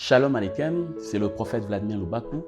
Shalom Aleichem, c'est le prophète Vladimir Lubakou.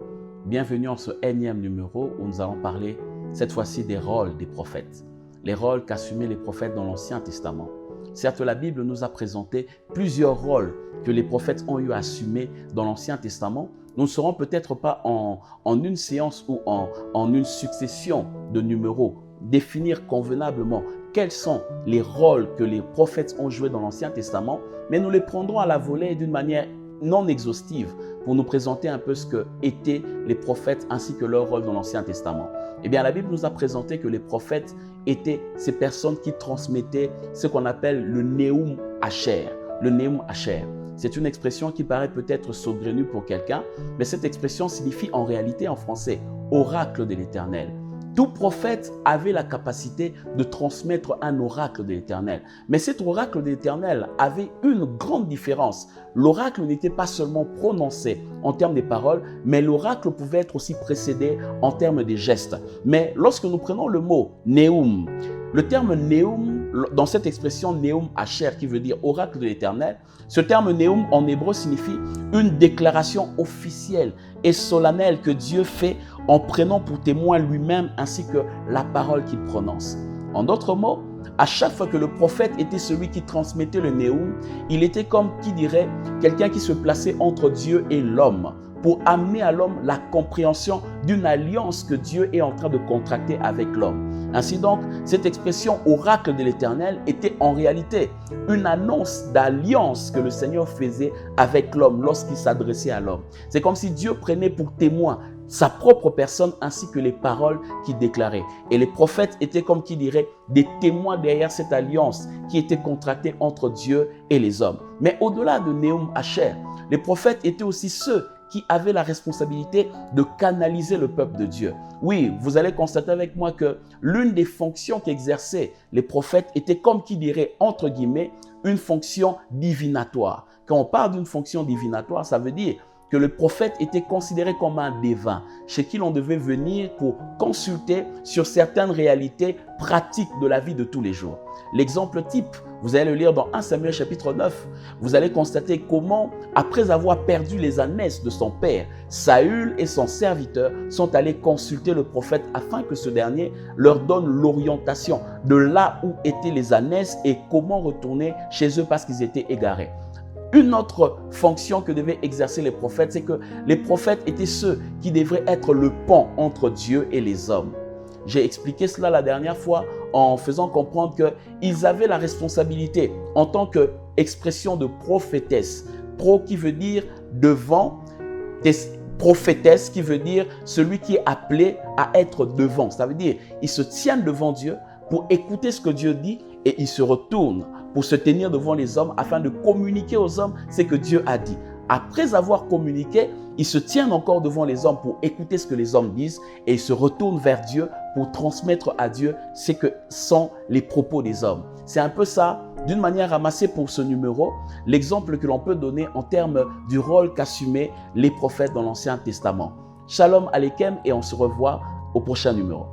Bienvenue en ce énième numéro où nous allons parler cette fois-ci des rôles des prophètes. Les rôles qu'assumaient les prophètes dans l'Ancien Testament. Certes, la Bible nous a présenté plusieurs rôles que les prophètes ont eu à assumer dans l'Ancien Testament. Nous ne serons peut-être pas en une séance ou en une succession de numéros définir convenablement quels sont les rôles que les prophètes ont joués dans l'Ancien Testament, mais nous les prendrons à la volée d'une manière non exhaustive pour nous présenter un peu ce que étaient les prophètes ainsi que leur rôle dans l'Ancien Testament. Eh bien, la Bible nous a présenté que les prophètes étaient ces personnes qui transmettaient ce qu'on appelle le Neum Asher. Le Neum Asher. C'est une expression qui paraît peut-être saugrenue pour quelqu'un, mais cette expression signifie en réalité en français « oracle de l'Éternel ». Tout prophète avait la capacité de transmettre un oracle de l'Éternel. Mais cet oracle de l'Éternel avait une grande différence. L'oracle n'était pas seulement prononcé en termes de paroles, mais l'oracle pouvait être aussi précédé en termes de gestes. Mais lorsque nous prenons le mot « Neum », le terme « Neum », dans cette expression « Neum Asher » qui veut dire « oracle de l'Éternel », ce terme « Neum » en hébreu signifie une déclaration officielle et solennelle que Dieu fait en prenant pour témoin lui-même ainsi que la parole qu'il prononce. En d'autres mots, à chaque fois que le prophète était celui qui transmettait le Neum, il était comme qui dirait quelqu'un qui se plaçait entre Dieu et l'homme pour amener à l'homme la compréhension d'une alliance que Dieu est en train de contracter avec l'homme. Ainsi donc, cette expression « oracle de l'Éternel » était en réalité une annonce d'alliance que le Seigneur faisait avec l'homme lorsqu'il s'adressait à l'homme. C'est comme si Dieu prenait pour témoin sa propre personne ainsi que les paroles qu'il déclarait. Et les prophètes étaient comme qui dirait des témoins derrière cette alliance qui était contractée entre Dieu et les hommes. Mais au-delà de Neum Asher, les prophètes étaient aussi ceux qui avaient la responsabilité de canaliser le peuple de Dieu. Oui, vous allez constater avec moi que l'une des fonctions qu'exerçaient les prophètes était comme qui dirait, entre guillemets, une fonction divinatoire. Quand on parle d'une fonction divinatoire, ça veut dire que le prophète était considéré comme un devin, chez qui l'on devait venir pour consulter sur certaines réalités pratiques de la vie de tous les jours. L'exemple type, vous allez le lire dans 1 Samuel chapitre 9, vous allez constater comment, après avoir perdu les ânesses de son père, Saül et son serviteur sont allés consulter le prophète afin que ce dernier leur donne l'orientation de là où étaient les ânesses et comment retourner chez eux parce qu'ils étaient égarés. Une autre fonction que devaient exercer les prophètes, c'est que les prophètes étaient ceux qui devraient être le pont entre Dieu et les hommes. J'ai expliqué cela la dernière fois en faisant comprendre qu'ils avaient la responsabilité en tant qu'expression de prophétesse. Pro qui veut dire devant, prophétesse qui veut dire celui qui est appelé à être devant. Ça veut dire ils se tiennent devant Dieu pour écouter ce que Dieu dit et ils se retournent pour se tenir devant les hommes afin de communiquer aux hommes ce que Dieu a dit. Après avoir communiqué, ils se tiennent encore devant les hommes pour écouter ce que les hommes disent et ils se retournent vers Dieu pour transmettre à Dieu ce que sont les propos des hommes. C'est un peu ça, d'une manière ramassée pour ce numéro, l'exemple que l'on peut donner en termes du rôle qu'assumaient les prophètes dans l'Ancien Testament. Shalom Aleichem et on se revoit au prochain numéro.